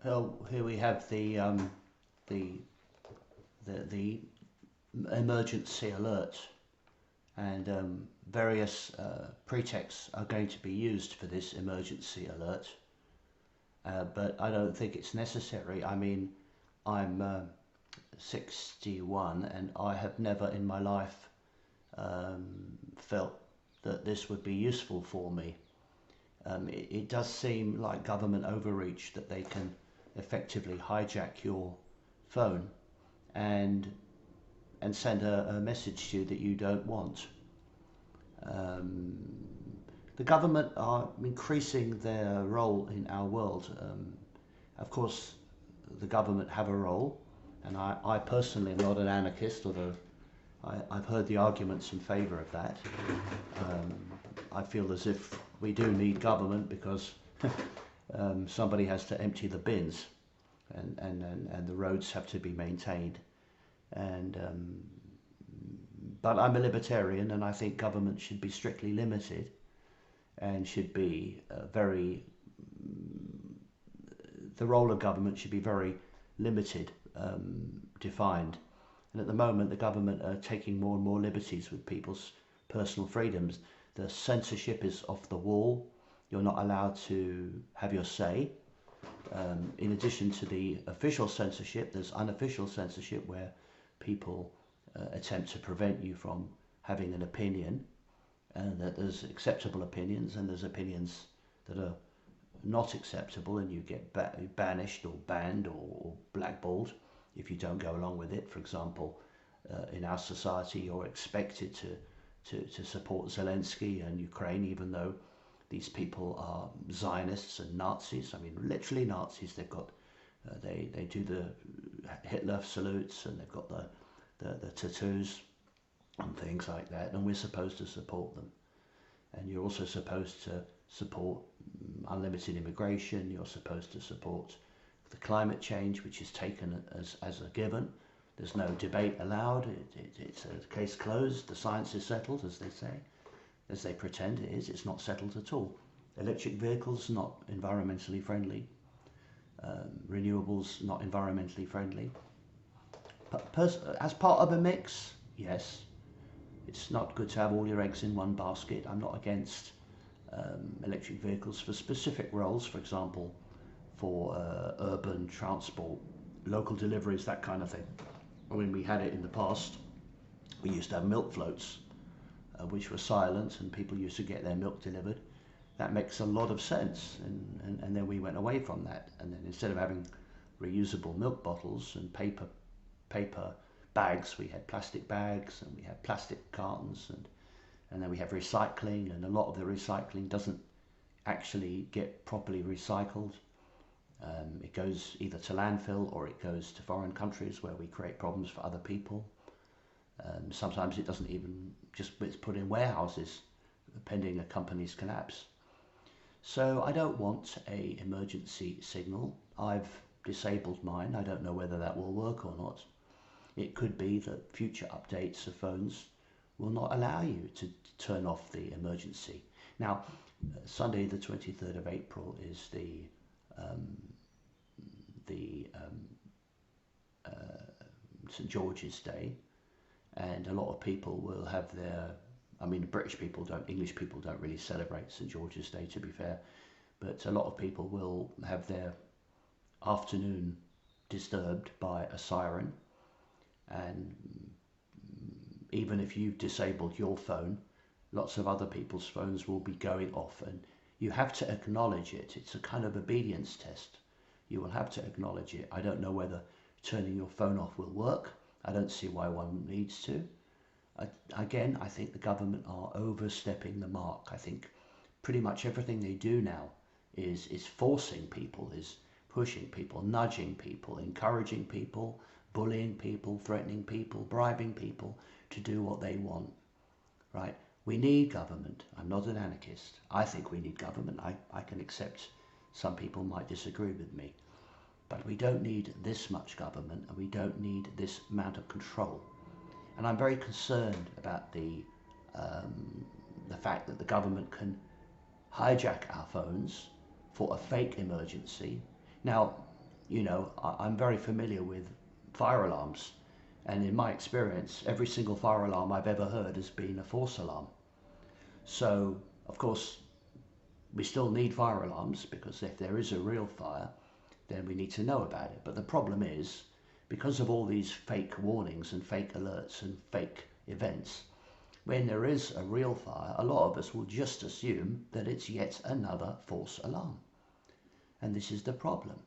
Well, here we have the the emergency alert, and various pretexts are going to be used for this emergency alert. But I don't think it's necessary. I mean, I'm 61, and I have never in my life felt that this would be useful for me. It does seem like government overreach that they can effectively hijack your phone and send a message to you that you don't want. Um, the government are increasing their role in our world. Of course, the government have a role, and I personally am not an anarchist, although I've heard the arguments in favour of that. Um, I feel as if we do need government because somebody has to empty the bins, and the roads have to be maintained. And But I'm a libertarian, and I think government should be strictly limited and should be very. The role of government should be very limited, defined. And at the moment, the government are taking more and more liberties with people's personal freedoms. The censorship is off the wall. You're not allowed to have your say. In addition to the official censorship, there's unofficial censorship where people attempt to prevent you from having an opinion, and that there's acceptable opinions and there's opinions that are not acceptable, and you get banished or banned or blackballed if you don't go along with it. For example, in our society, you're expected to support Zelensky and Ukraine, even though these people are Zionists and Nazis. I mean, literally Nazis. They've got they do the Hitler salutes, and they've got the tattoos and things like that, and we're supposed to support them. And you're also supposed to support unlimited immigration. You're supposed to support the climate change, which is taken as a given. There's no debate allowed. It's a case closed. The science is settled, as they say, as they pretend it is. It's not settled at all. Electric vehicles, not environmentally friendly. Renewables, not environmentally friendly. As part of a mix, yes, it's not good to have all your eggs in one basket. I'm not against electric vehicles for specific roles, for example, for urban transport, local deliveries, that kind of thing. I mean, we had it in the past. We used to have milk floats, which were silent, and people used to get their milk delivered. That makes a lot of sense, and then we went away from that. And then instead of having reusable milk bottles and paper bags, we had plastic bags, and we had plastic cartons, and then we have recycling, and a lot of the recycling doesn't actually get properly recycled. It goes either to landfill or it goes to foreign countries where we create problems for other people. Sometimes it doesn't even just it's put in warehouses pending a company's collapse. So I don't want a emergency signal. I've disabled mine. I don't know whether that will work or not. It could be that future updates of phones will not allow you to turn off the emergency. Now, Sunday the 23rd of April is um, the St George's Day, and a lot of people will have their. I mean, British people don't, English people don't really celebrate St George's Day, to be fair, but a lot of people will have their afternoon disturbed by a siren, and even if you've disabled your phone, lots of other people's phones will be going off, and you have to acknowledge it. It's a kind of obedience test. You will have to acknowledge it. I don't know whether turning your phone off will work. I don't see why one needs to. Again, I think the government are overstepping the mark. I think pretty much everything they do now is forcing people, is pushing people, nudging people, encouraging people, bullying people, threatening people, bribing people to do what they want, right? We need government. I'm not an anarchist. I think we need government. I can accept some people might disagree with me. But we don't need this much government, and we don't need this amount of control. And I'm very concerned about the fact that the government can hijack our phones for a fake emergency. Now, You know, I'm very familiar with fire alarms, and in my experience, every single fire alarm I've ever heard has been a false alarm. So, of course, we still need fire alarms because if there is a real fire, then we need to know about it. But the problem is, because of all these fake warnings and fake alerts and fake events, when there is a real fire, a lot of us will just assume that it's yet another false alarm. And this is the problem.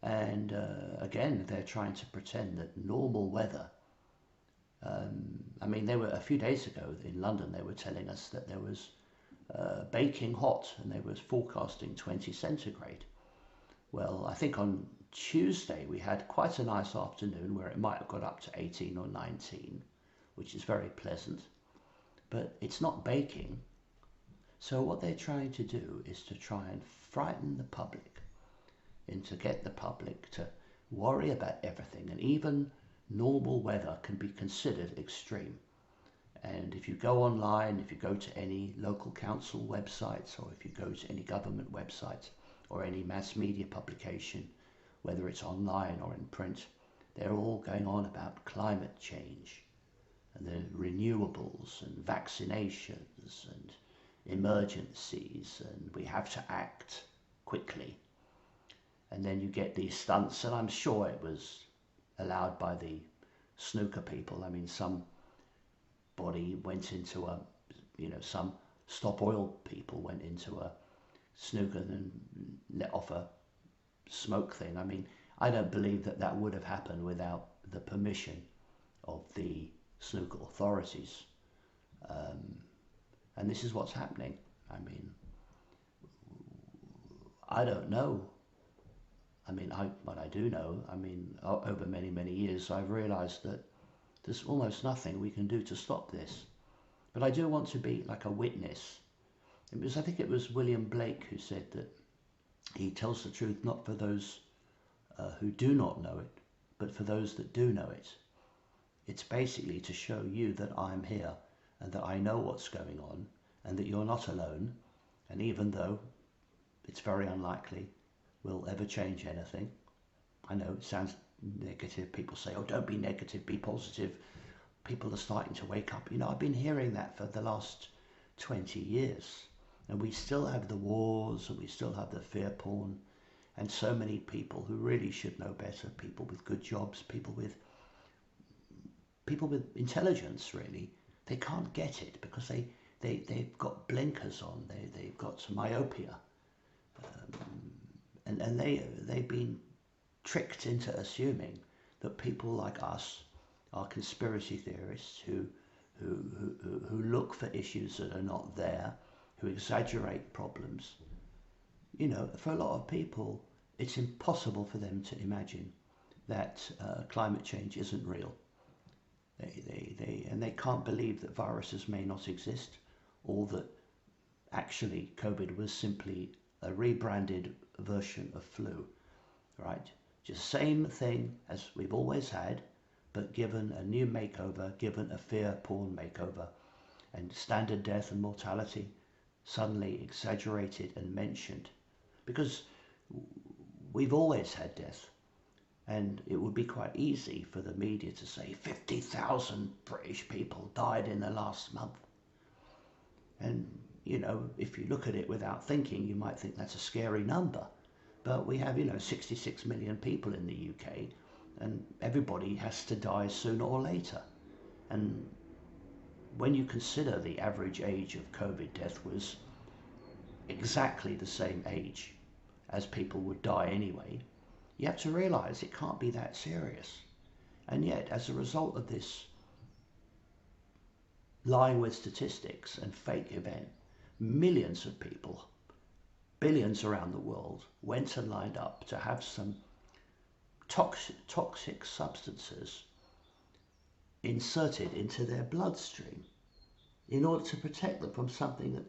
And again, they're trying to pretend that normal weather. I mean, they were a few days ago in London. They were telling us that there was baking hot, and they were forecasting 20 centigrade. Well, I think on Tuesday we had quite a nice afternoon where it might have got up to 18 or 19, which is very pleasant. But it's not baking. So what they're trying to do is to try and frighten the public, and to get the public to worry about everything, and even normal weather can be considered extreme. And if you go online, if you go to any local council websites, or if you go to any government websites, or any mass media publication, whether it's online or in print, they're all going on about climate change and the renewables and vaccinations and emergencies, and we have to act quickly. And then you get these stunts, and I'm sure it was allowed by the snooker people. I mean, somebody went into a, some Stop Oil people went into a snooker and let off a smoke thing. I mean, I don't believe that that would have happened without the permission of the snooker authorities. And this is what's happening. I mean, I don't know. I mean, what I do know, I mean, over many, many years, I've realized that there's almost nothing we can do to stop this. But I do want to be like a witness. I think it was William Blake who said that he tells the truth not for those who do not know it, but for those that do know it. It's basically to show you that I'm here and that I know what's going on and that you're not alone. And even though it's very unlikely we'll ever change anything, I know it sounds negative. People say, oh, don't be negative, be positive. People are starting to wake up. You know, I've been hearing that for the last 20 years. And we still have the wars, and we still have the fear porn, and so many people who really should know better, people with good jobs, people with intelligence, really, they can't get it because they've got blinkers on, they've got myopia. And they've been tricked into assuming that people like us are conspiracy theorists who look for issues that are not there, who exaggerate problems. You know, for a lot of people, it's impossible for them to imagine that climate change isn't real. They can't believe that viruses may not exist, or that actually COVID was simply a rebranded version of flu, right? Just same thing as we've always had, but given a new makeover, given a fear porn makeover, and standard death and mortality suddenly exaggerated and mentioned, because we've always had death. And it would be quite easy for the media to say 50,000 British people died in the last month. And, you know, if you look at it without thinking, you might think that's a scary number. But we have, 66 million people in the UK, and everybody has to die sooner or later. And when you consider the average age of COVID death was exactly the same age as people would die anyway, you have to realize it can't be that serious. And yet, as a result of this lying with statistics and fake event, millions of people, billions around the world, went and lined up to have some toxic substances inserted into their bloodstream in order to protect them from something that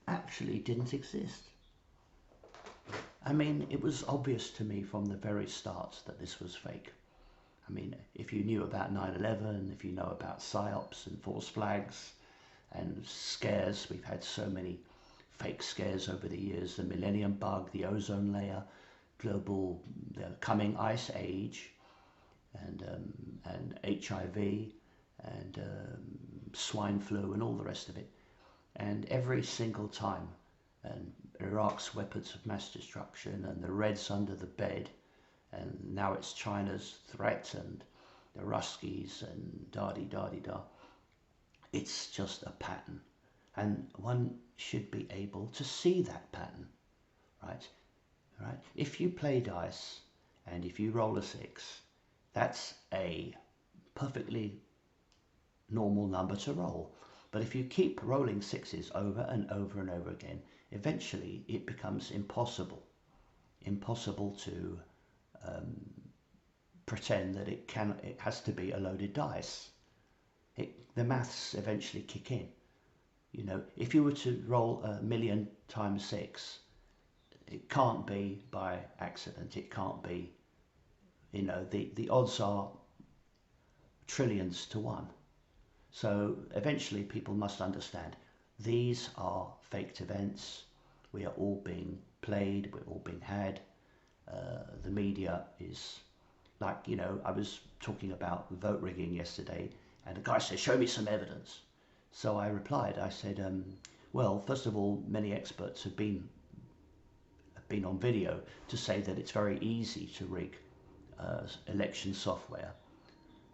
actually didn't exist. I mean, it was obvious to me from the very start that this was fake. I mean, if you knew about 9/11, if you know about PSYOPs and false flags and scares, we've had so many fake scares over the years, the millennium bug, the ozone layer, the coming ice age, and HIV, and swine flu, and all the rest of it. And every single time, and Iraq's weapons of mass destruction, and the Reds under the bed, and now it's China's threat, and the Ruskies, and da-di-da-di-da. It's just a pattern. And one should be able to see that pattern, right? Right? If you play dice, and if you roll a 6, that's a perfectly normal number to roll. But if you keep rolling 6s over and over and over again, eventually it becomes impossible to pretend that it has to be a loaded dice. The maths eventually kick in. You know, if you were to roll 1,000,000 times 6, it can't be by accident. It can't be, you know, the odds are trillions to 1. So eventually people must understand these are faked events. We are all being played. We're all being had. The media is like, you know, I was talking about vote rigging yesterday, and the guy said, show me some evidence. So I replied, I said, well, first of all, many experts have been on video to say that it's very easy to rig election software.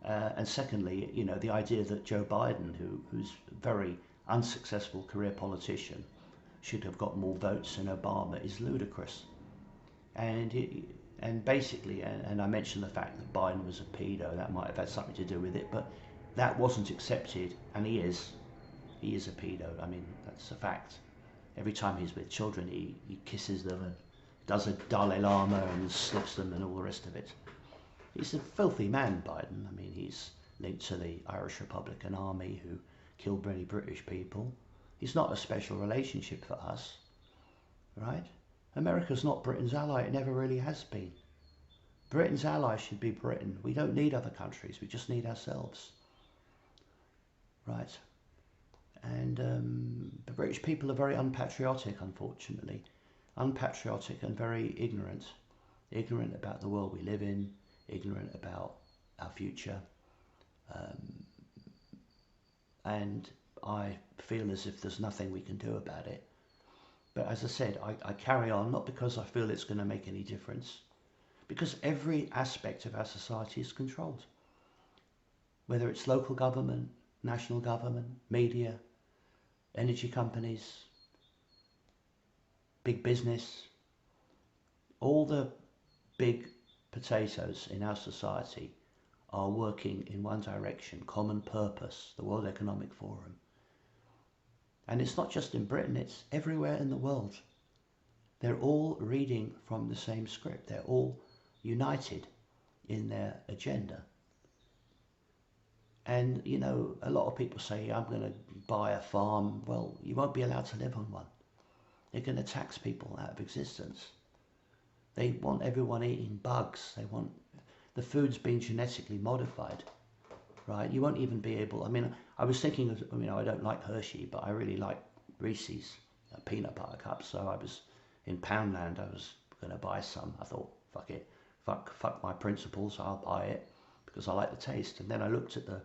And secondly, you know, the idea that Joe Biden, who's a very unsuccessful career politician, should have got more votes than Obama is ludicrous. And basically, and I mentioned the fact that Biden was a pedo, that might have had something to do with it, but that wasn't accepted, and he is a pedo. I mean, that's a fact. Every time he's with children, he kisses them and does a Dalai Lama and sniffs them and all the rest of it. He's a filthy man, Biden. I mean, he's linked to the Irish Republican Army, who killed many British people. He's not a special relationship for us, right? America's not Britain's ally. It never really has been. Britain's ally should be Britain. We don't need other countries. We just need ourselves, right? And the British people are very unpatriotic, unfortunately. Unpatriotic and very ignorant. Ignorant about the world we live in, ignorant about our future. And I feel as if there's nothing we can do about it. But as I said, I carry on, not because I feel it's going to make any difference, because every aspect of our society is controlled. Whether it's local government, national government, media, energy companies, big business, all the big potatoes in our society are working in one direction, common purpose, the World Economic Forum. And it's not just in Britain, it's everywhere in the world. They're all reading from the same script. They're all united in their agenda. And, you know, a lot of people say, I'm going to buy a farm. Well, you won't be allowed to live on one. They're going to tax people out of existence. They want everyone eating bugs. They want the food's being genetically modified, right? You won't even be able, I mean, I was thinking of, you know, I don't like Hershey, but I really like Reese's peanut butter cups. So I was in Poundland, I was going to buy some. I thought, fuck it, fuck my principles, I'll buy it because I like the taste. And then I looked at the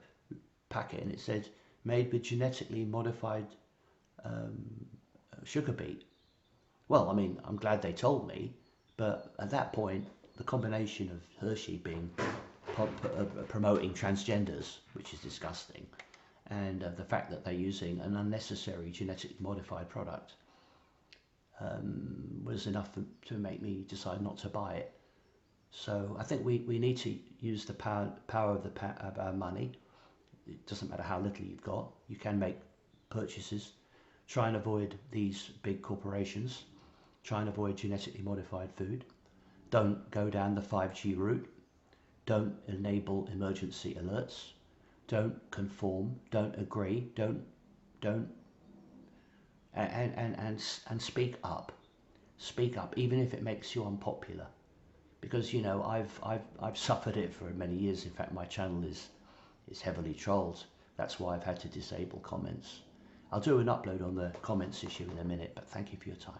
packet and it said made with genetically modified sugar beet. Well, I mean, I'm glad they told me, but at that point, the combination of Hershey being promoting transgenders, which is disgusting, and the fact that they're using an unnecessary genetically modified product was enough to make me decide not to buy it. So I think we need to use the power of our money. It doesn't matter how little you've got. You can make purchases. Try and avoid these big corporations. Try and avoid genetically modified food. Don't go down the 5G route. Don't enable emergency alerts. Don't conform. Don't agree. Don't and speak up. Speak up, even if it makes you unpopular. Because, you know, I've suffered it for many years. In fact, my channel is heavily trolled. That's why I've had to disable comments. I'll do an upload on the comments issue in a minute, but thank you for your time.